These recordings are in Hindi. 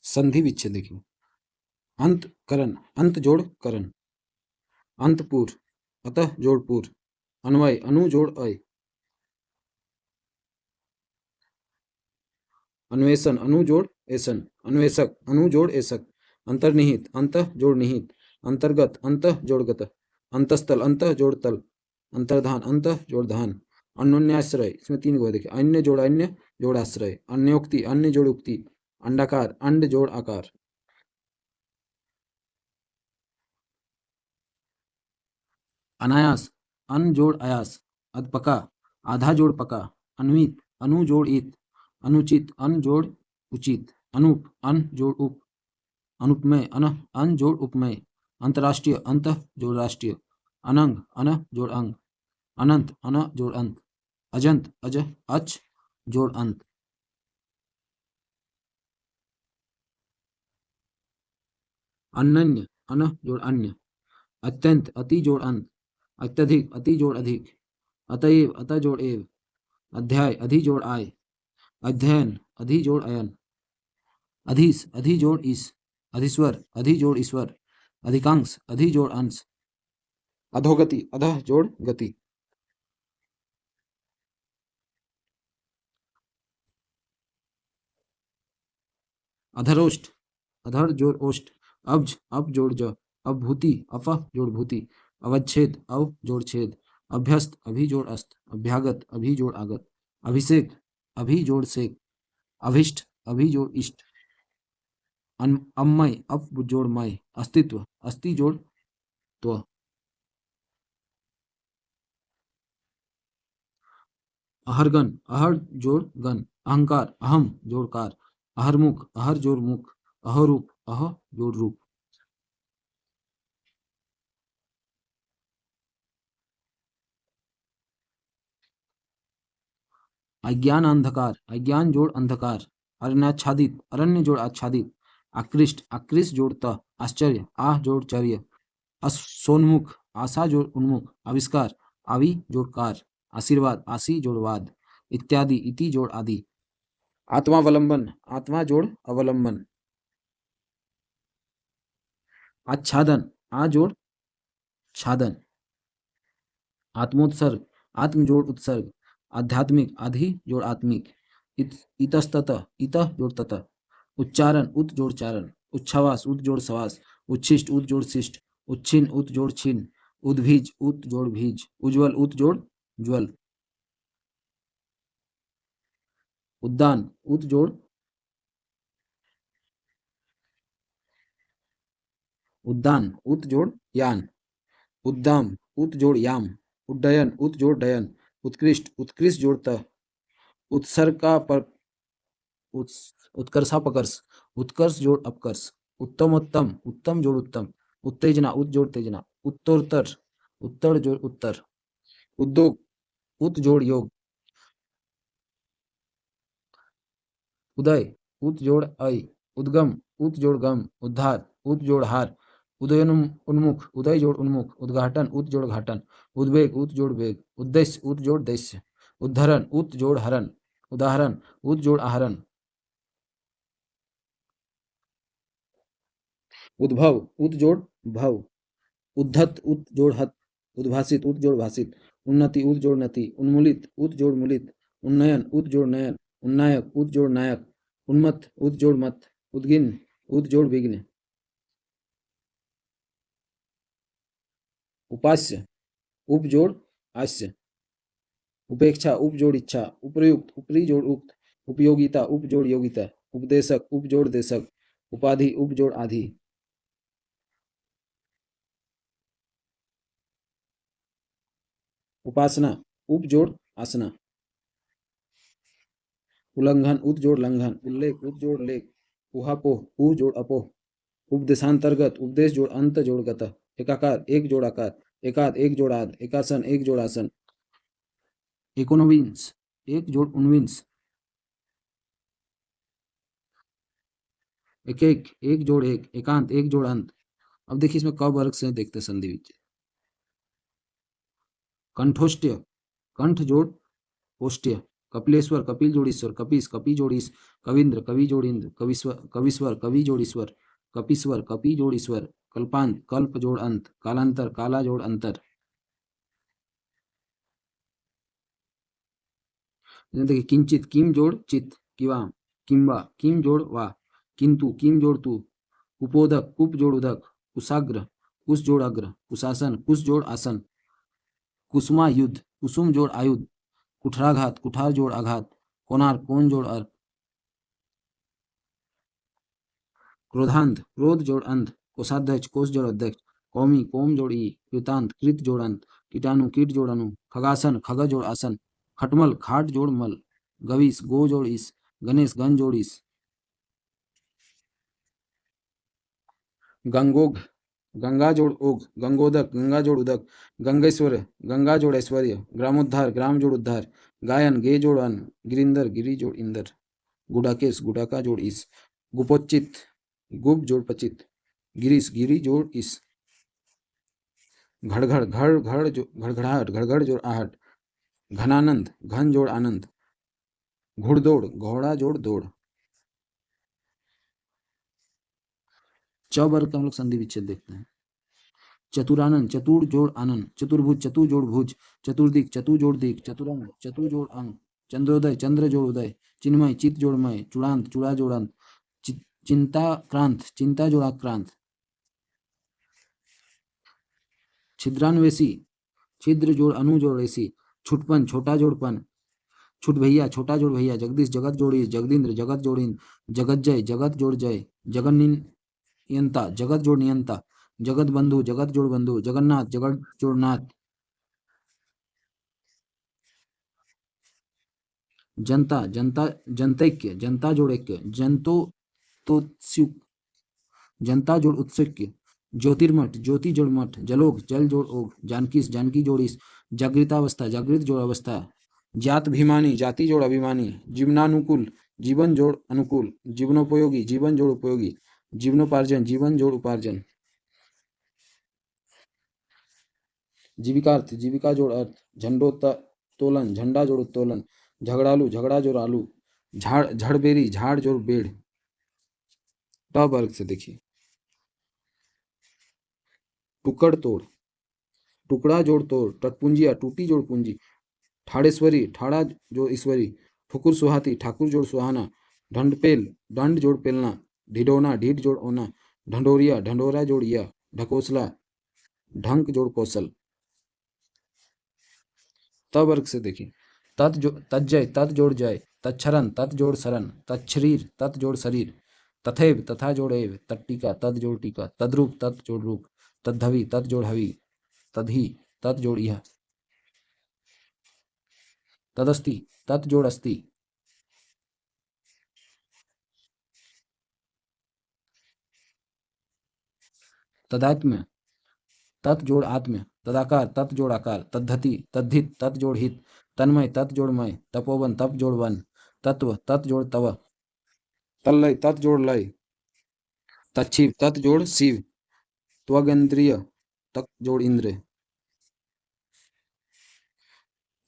संधि विच्छेद देखिए, अंत करण, अंत जोड़ करण, अंतपुर, अतः जोड़ पुर, अन्वय, अनु जोड़ अय, अन्वेषण, अनु जोड़ ऐसन, अन्वेषक, अनु जोड़ ऐसक, अंतर्निहित, अंतः जोड़ निहित, अंतर्गत, अंतः जोड़ गत, अंतस्थल, अंतः जोड़ तल, अंतर्धान, अंतः जोड़ धान, अन्योन्याश्रय, इसमें 3 गो देखिए, अन्य जोड़ अन्य जोड़ आश्रय, अन्योक्ति, अन्य जोड़ उक्ति, अंडाकार, अंड जोड़ आकार, अनायास, अन जोड़ अयास, अधपका, आधा जोड़ पका, अन्वित, अनु जोड़ इत, अनुचित, अन जोड़ उचित, अनूप, अन जोड़ उप, अनुपमेय, अन, अन जोड़ उपमेय, अंतर्राष्ट्रीय, अंतः जोड़ राष्ट्रीय, अनंग, अन जोड़ अंग, अनंत, अन जोड़ अंत, अजंत, अज, अच जोड़ अंत, अनन्य, अन जोड़ अन्य, अत्यंत, अति जोड़ अंत, अत्यधिक, अति जोड़ अधिक, अतएव, अत जोड़ एव, अध्याय, अधि जोड़ आय, अध्ययन, अधि जोड़ अयन, अधीस, अधि जोड़ ईस, अधीश्वर, अधि जोड़ ईश्वर, अधिकांश, अधि जोड़ अंश, अधोगति, अधः जोड़ गति, अधरोष्ठ, अधर जोड़ ओष्ठ, अब्ज, अप जोड़ ज, अभूति, अफह जोड़ भूति, अवच्छेद, अव जोड़ छेद, अभ्यस्त, अभि जोड़ अस्त, अभ्यागत, अभि जोड़ आगत, अभिषेक, अभि जोड़ सेक, अभिष्ट, अभि जोड़ इष्ट, अम्मय, अप जोड़ मय, अस्तित्व, अस्ति जोड़ त्व, अहरगन, अहर जोड़ गन, अहंकार, अहम जोड़ कार, अहरमुख, अहर जोड़ मुख, अहरूप, अह जोड़ रूप, अज्ञान अंधकार, अज्ञान जोड़ अंधकार, अरण्याच्छादित, अरण्य जोड़ आच्छादित, आकृष्ट, आकृष्ट जोड़ त, आश्चर्य, आह जोड़ चर्य, सोन्मुख, आशा जोड़ उन्मुख, आविष्कार, आवि जोड़ कार, आशीर्वाद, आशी जोड़ वाद, इत्यादि, इति जोड़ आदि, आत्मावलंबन, आत्मा जोड़ अवलंबन, आच्छादन, आ जोड़ छादन, आत्मोत्सर्ग, आत्म जोड़ उत्सर्ग, आध्यात्मिक, आधि जोड़ आत्मिक, इतस्तत, इतः जोड़ ततः, उच्चारण, उत जोड़ चारण, उच्छ्वास, उत जोड़ सवास, उच्छिष्ट, उत जोड़ शिष्ट, उच्छिन्न, उत जोड़ छिन्न, उद्भिज, उत जोड़ भीज, उज्ज्वल, उत जोड़ ज्वल, उद्दान, उत जोड़ उद्दान, उत जोड़ यान, उद्दाम, उत जोड़ याम, उड्डयन, उत जोड़ डयन, उत्कृष्ट, उत्कृष्ट जोड़ तः, उत्सर्ग का पर उत्कर्षापकर्ष, उत्कर्ष जोड़ अपकर्ष, उत्तमोत्तम, उत्तम जोड़ उत्तम, उत्तेजना, उत जोड़ तेजना, उत्तरोत्तर, उत्तर जोड़ उत्तर, उद्योग, उत जोड़ योग, उदय, उत जोड़ अय, उद्गम, उत जोड़ गम, उद्धार, उत जोड़ हार, उदयन, उन्मुख, उदय जोड़ उन्मुख, उद्घाटन, उत जोड़ घाटन, उद्वेग, उत जोड़ वेग, उद्देश्य, उत जोड़ दैश्य, उद्धरण, उत जोड़ हरण, उदाहरण, उत जोड़ आहरण, उद्भव, उत जोड़ भव, उद्धत, उत जोड़ हत, उद्भासित, उत जोड़ भाषित, उन्नति, उत जोड़ नति, उन्मूलित, उत जोड़ मूलित, उन्नयन, उत जोड़ नयन, उन्नायक, उत जोड़ नायक, उन्मत्त, उत जोड़ मत, उद्गिन, उत जोड़ विघ्न, उपास्य, उप जोड़ आस्य, उपेक्षा, उप जोड़ इच्छा, उपर्युक्त, उपरी जोड़ उक्त, उपयोगिता, उप जोड़ योगिता, उपदेशक, उप जोड़ देशक, उपाधि, उप जोड़ आधि, उपासना, उप जोड़ आसना, उल्लंघन, उत जोड़ लंघन, उल्लेख, उत जोड़ लेख, उहापोह, उ जोड़ अपोह, उपदेशांतर्गत, उपदेश जोड़ अंत जोड़ गत, एकाकार, एक जोड़ आकार, एकाद, एक जोड़ आद, एकासन, एक जोड़ आसन, एकोनविंश, एक जोड़ उनविंश, एक एक, एक जोड़ एक, एकांत, एक जोड़ अंत। अब देखिए इसमें क वर्ग से देखते हैं संधि विच्छेद, कंठोष्ट्य, कंठ जोड़ ओष्ट्य, कपिलेश्वर कपिल जोड़ ईश्वर, कपीस कपि जोड़ ईश, कविंद्र कवि जोड़ इंद्र, कविस्वर कविस्वर कवि जोड़ ईश्वर, कपीश्वर कपि जोड़ ईश्वर, कल्पांत कल्प जोड़ अंत, कालांतर काला जोड़ अंतर। देखिए किंचित किम जोड़ चित, किवा किंबा किम जोड़ वा, किंतु किम जोड़ तू, कुपोदक कुप जोड़ उदक, कुशाग्र कुश जोड़ अग्र, कुशासन कुश जोड़ आसन, कुसुमा युद्ध कुसुम जोड़ आयुध, कुठराघात कुठार जोड़ आघात, कोणार कोण जोड़ अर्क, क्रोधांत क्रोध जोड़ अंध, कोषाध्यक्ष कोष जोड़ अध्यक्ष, कौमी कोम जोड़ ई, कृतांत कृत जोड़ अंत, कीटाणु कीट जोड़ अनु, खगासन खग जोड़ आसन, खटमल खाट जोड़ मल, गवीस गो जोड़ ईस, गणेश गण जोड़ ईस, गंगोग गंगा जोड़ ओग, गंगोदक गंगा जोड़ उदक, गंगेश्वर गंगा जोड़ ऐश्वर्य, ग्रामोद्धार ग्राम जोड़ उद्धार, गायन गे जोड़ अन, गिरिंदर गिरी जोड़ इंदर, गुडाकेश गुडाका जोड़ ईस, गुपोचित गुप जोड़ पचित, गिरीश गिरी जोड़ ईस, घड़घड़ घड़ घड़ जो घड़घड़ाहट घड़घड़ जोड़ आहट, घनानंद घन जोड़ आनंद, घुड़दौड़ घोड़ा जोड़ दौड़। च वर्ग का हम लोग संधि विच्छेद देखते हैं। चतुरानंद चतुर जोड़ आनंद, चतुर्भुज चतु जोड़ भुज, चतुर्दिक चतु जोड़ दिक, चतुरंग चतु जोड़ अंग, चंद्रोदय चंद्र जोड़ उदय, चिन्मय चित जोड़ मय, चूड़ांत चूड़ा जोड़ अंत, चिंताक्रांत चिंता जोड़ आक्रांत, छिद्रान्वेषी छिद्र जोड़ अनु जोड़ ऐसी, छुटपन छोटा जोड़पन, छुट भैया छोटा जोड़ भैया, जगदीश जगत जोड़ी, जगदींद्र जगत जोड़ीन, जगत जोड़ जय, जगन्नियंता जगत जोड़ नियंता, जगत बंधु जगत जोड़ बंधु, जगन्नाथ जगत जोड़ नाथ, जनता जनता जनतैक्य जनता जोड़ ऐक्य, जंतो तो जनता जोड़ उत्सुक्य, ज्योतिर्मठ ज्योति जोड़ मठ, जलोग जल जोड़ ओग, जानकीस जानकी जोड़ीस, जागृतावस्था जागृत जोड़ अवस्था, जात भिमानी जाति जोड़ अभिमानी, जीवनानुकूल जीवन जोड़ अनुकूल, जीवनोपयोगी जीवन जोड़ उपयोगी, जीवनोपार्जन जीवन जोड़ उपार्जन, जीविकार्थ जीविका जोड़ अर्थ, झंडोत्तोलन झंडा जोड़ उत्तोलन, झगड़ालू झगड़ा जोड़ आलू, झाड़ झड़बेरी झाड़ जोड़ बेड़। ट वर्ग से देखिए टुकड़ तोड़, टुकड़ा जोड़ तोड़, टटपुंजिया टूटी जोड़ पूंजी, ठाड़ेश्वरी ठाड़ा जोड़ ईश्वरी, ठुकुर सुहाती ठाकुर जोड़ सुहाना, ढंडपेल दंड जोड़ पेलना, ढिडोना ढीठ जोड़ ओना, ढंडोरिया ढंडोरा जोड़ या, ढकोसला ढंक जोड़ कौशल। त वर्ग से देखिए तज्जय तत् जोड़ जय, तच्छरन तत् जोड़ शरण, तच्छरीर तत् जोड़ शरीर, तथैव तथा जोड़ एव, तट्टिका तत् जोड़ टीका, तद्रूप तत् जोड़ रूप, तद्धवी तत् जोड़ हवि, तदही तत् जोड़ यह, तदस्ति तत् जोड़ अस्ति, तदात्म्य तत् जोड़ आत्म्य, तदाकार तत् जोड़ आकार, तद्धति तद्धित तत् जोड़ हित, तन्मय तत् जोड़ मय, तपोवन तप जोड़ वन, तत्व तत् जोड़ तव, तल्लय तत् जोड़ लय, तच्छिव तत् जोड़ शिव, त्वगेंद्रिय तक जोड़ इंद्र,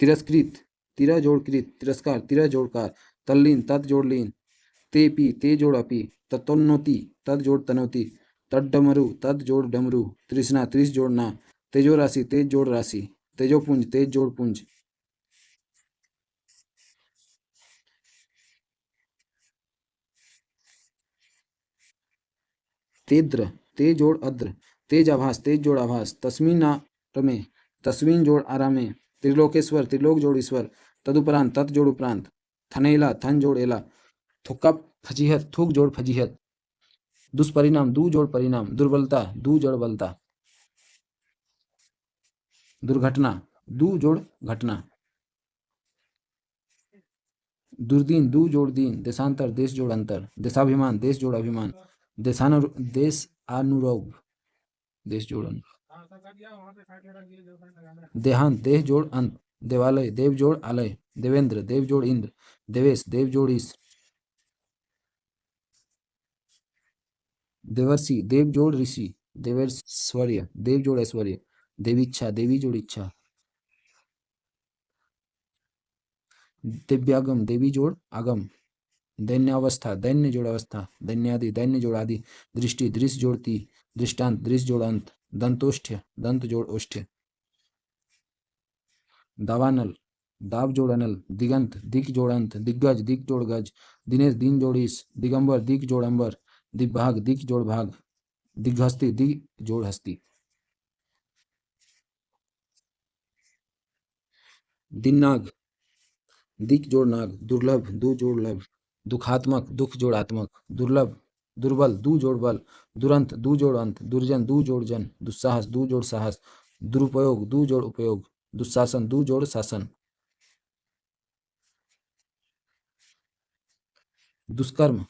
तिरस्कृत तिरा जोड़ कृत, तिरस्कार तिरा जोड़ कार, तल्लीन तत् जोड़ लीन, तेपी ते जोड़ अपी, तत्तोन्नति तत् जोड़ तनोति, तड्डमरु तत् जोड़ डमरू, तृष्णा त्रिश जोड़ ना, तेजो राशि तेज जोड़ राशि, तेजोपुंज तेज जोड़ पुंज, तेद्र ते जोड़ अद्र, तेज आभास तेज जोड़ आभास, तस्मीन रमे तस्वीन जोड़ आरामे, त्रिलोकेश्वर त्रिलोक जोड़ ईश्वर, तदुपरांत तत् जोड़ उपरांत, थनैला थन जोड़ एला, थुक्का फजीहत थूक जोड़ फजीहत, दुष्परिणाम दू जोड़ परिणाम, दुर्बलता दू जोड़ बलता, दुर्घटना दू जोड़ घटना, दुर्दीन दू जोड़ दीन, देशांतर देश जोड़ अंतर, देशाभिमान देश जोड़ अभिमान, देशानुरोग देश जोड़ अनुरोग, देहांत देह जोड़ अंत, देवालय देव जोड़ आलय, देवेंद्र देव जोड़ इंद्र, देवेश देव जोड़ ईश, देवर्षि देव जोड़ ऋषि, देवेश्वर्य देव जोड़ ऐश्वर्य, देवीच्छा देवी जोड़ इच्छा, दिव्यागम देवी जोड़ आगम, दैन्यावस्था दैन्य जोड़ अवस्था, दैन्यादि दैन्य जोड़ आदि, दृष्टि दृश्य जोड़ ती, दृष्टांत दृश्य जोड़ अंत, दंतोष्ठ्य दंत जोड़ ओष्ठ्य, दावानल दाव जोड़ अनल, दिगंत दिक जोड़ अंत, दिग्गज दिक जोड़ गज, दिनेश दिन जोड़ ईश, दिगंबर दिक जोड़ अंबर, दिग्भाग दिक जोड़ भाग, दिग्हस्ती दिक जोड़ हस्ती, दिन्नाग दिक जोड़ नाग, दुर्लभ दु जोड़ लभ, दुखात्मक दुख जोड़ आत्मक, दुर्लभ दुर्बल दु जोड़ बल, दुरंत दु जोड़ अंत, दुर्जन दु जोड़ जन, दुस्साहस दु जोड़ साहस, दुरुपयोग दु जोड़ उपयोग, दुशासन दु जोड़ शासन, दुष्कर्म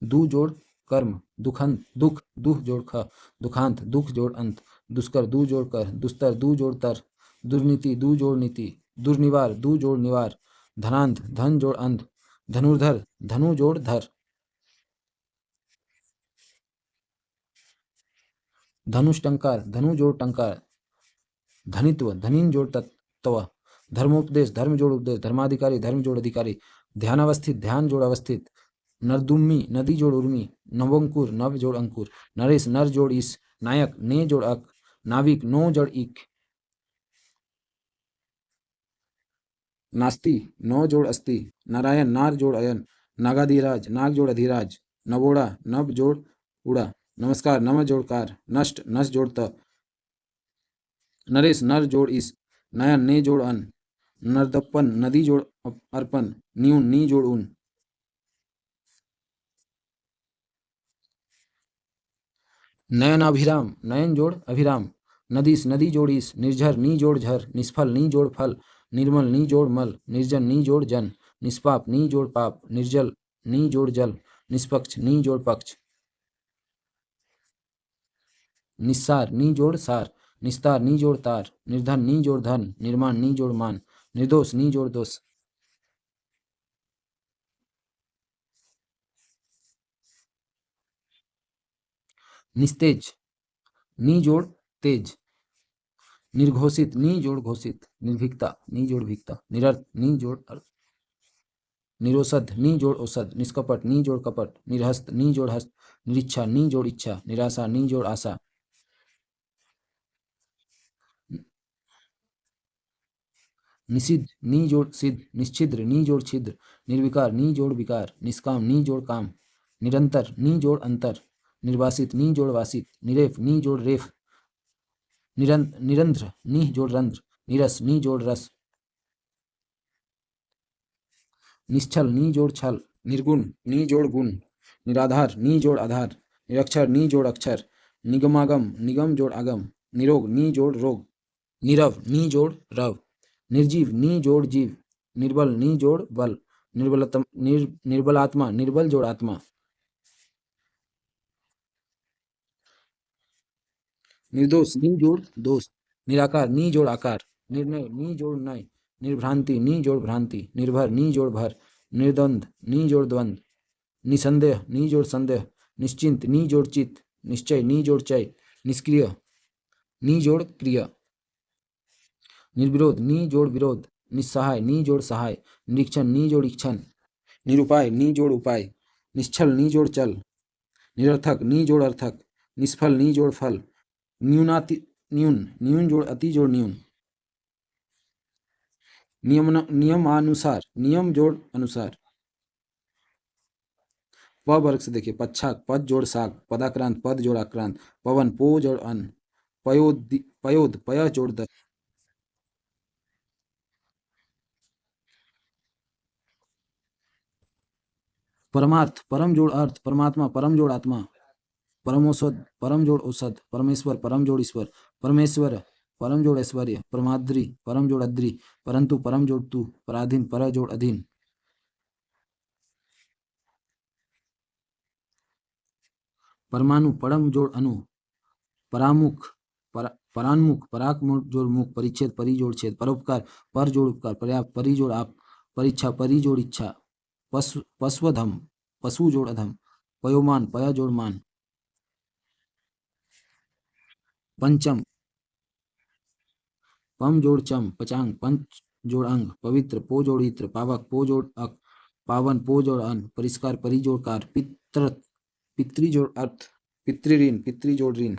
दु जोड़ कर्म, दुखंत दुख दुख जोड़ ख, दुखांत दुख जोड़ अंत, दुष्कर दु जोड़ कर, दुस्तर दु जोड़ तर, दुर्नीति दु जोड़ नीति, दुर्निवार दु जोड़ निवार, धनांध धन जोड़ अंध, धनुर्धर धनु जोड़ धर, धनुष टंकार धनु जोड़ टंकार, धनित्व धनीन जोड़ तत्व, धर्मोपदेश धर्म जोड़ उपदेश, धर्माधिकारी धर्म जोड़ अधिकारी, ध्यानावस्थित ध्यान जोड़ अवस्थित, नरदुम्मी नदी जोड़ उर्मी, नवंकुर नव जोड़ अंकुर, नरेश नर जोड़ ईस, नायक ने जोड़ अक, नाविक नो जोड़ इक, नास्ति नौ जोड़ अस्ति, नारायण नार जोड़ अयन, नागाधिराज नाग जोड़ अधिराज, नवोड़ा नव जोड़ उड़ा, नमस्कार नम जोड़ कार, नष्ट नस जोड़ त, नरेश नर जोड़ इस, नयन ने जोड़ अन, नर्दप्पन नदी जोड़ अर्पण, न्यून नी जोड़ उन, नयनाभिराम नयन जोड़ अभिराम, नदीस नदी जोड़ीस, निर्झर नी जोड़ झर, निष्फल नी जोड़ फल, निर्मल नी जोड़ मल, निर्जन नी जोड़ जन, निष्पाप नी जोड़ पाप, निर्जल नी जोड़ जल, निष्पक्ष नी जोड़ पक्ष, निस्सार नी जोड़ सार, निस्तार नी जोड़ तार, निर्धन नी जोड़ धन, निर्माण नी जोड़ मान, निर्दोष नी जोड़ दोष, निस्तेज नी जोड़ तेज, निर्घोषित नी जोड़ घोषित, निर्भीकता नी जोड़ भीकता, निरर्थ नी जोड़ अर्थ, निरोषध नी जोड़ औषध, निष्कपट नी जोड़ कपट, निरहस्त नी जोड़ हस्त, निरीच्छा नी जोड़ इच्छा, निराशा नी जोड़ आशा, निषिद्ध नी जोड़ सिद्ध, निश्छिद्र नी जोड़ छिद्र, निर्विकार नी जोड़ विकार, निष्काम नी जोड़ काम, निरंतर नी जोड़ अंतर, निर्वासित नी जोड़ वासित, निरेफ नी जोड़ रेफ, निरंध्र नी जोड़ रंध्र, निरस नी जोड़ रस, निश्चल नी जोड़ छल, निर्गुण नी जोड़ गुण, निराधार नी जोड़ आधार, निरक्षर नी जोड़ अक्षर, निगमागम निगम जोड़ आगम, निरोग नी जोड़ रोग, नीरव नी जोड़ रव, निर्जीव नी जोड़ जीव, निर्बल नी जोड़ बल, निर्बलात्मा निर्बल जोड़ आत्मा, निर्दोष नी जोड़ दोष, निराकार नी जोड़ आकार, निर्णय नी जोड़ नय, निर्भ्रांति नी जोड़ भ्रांति, निर्भर नी जोड़ भर, निर्द्वंद नी जोड़ द्वंद, निसंदेह नी जोड़ संदेह, निश्चिंत नी जोड़ चित्त, निश्चय नी जोड़ चय, निष्क्रिय नी जोड़ क्रिया, निर्विरोध नी जोड़ विरोध, निस्सहाय नी जोड़ सहाय, निरीक्षण नी जोड़ इक्षण, निरुपाय नी जोड़ उपाय, निश्चल नी जोड़ चल, निरर्थक नी जोड़ अर्थक, निष्फल नी जोड़ फल, न्यूनाति न्यून न्यून जोड़ अति जोड़ न्यून, नियमानुसार नियम जोड़ अनुसार, प वर्ग से देखिए पच्छाक पद जोड़ साग, पदाक्रांत पद जोड़ आक्रांत, पवन पो जोड़ अन, पयोद पय जोड़ द, परमार्थ परम जोड़ अर्थ, परमात्मा परम जोड़ आत्मा, परमोषध परम जोड़ औषध, परमेश्वर परम जोड़ ईश्वर, परमेश्वर परम जोड़ ऐश्वर्य, परमाद्रि परम जोड़ अद्रि, परंतु परम जोड़ तू, पराधीन पर जोड़ अधीन, परमाणु परम जोड़ अनु, परामुख परान्मुख पराक जोड़ मुख, परिच्छेद परि जोड़ छेद, परोपकार पर जोड़ उपकार, पर्याप्त परि जोड़ आप, परीक्षा परि जोड़ इच्छा, पशुधम पशु जोड़ अधम, पयोमान पय जोड़ मान, पंचम पम जोड़ चम, पचांग पंच जोड़ अंग, पवित्र पो जोड़ इत्र, पावक पो जोड़ अक, पावन पो जोड़ अन, परिष्कार परि जोड़ कार, पित्र पितृ जोड़ अर्थ, पितृ ऋण जोड़ ऋण।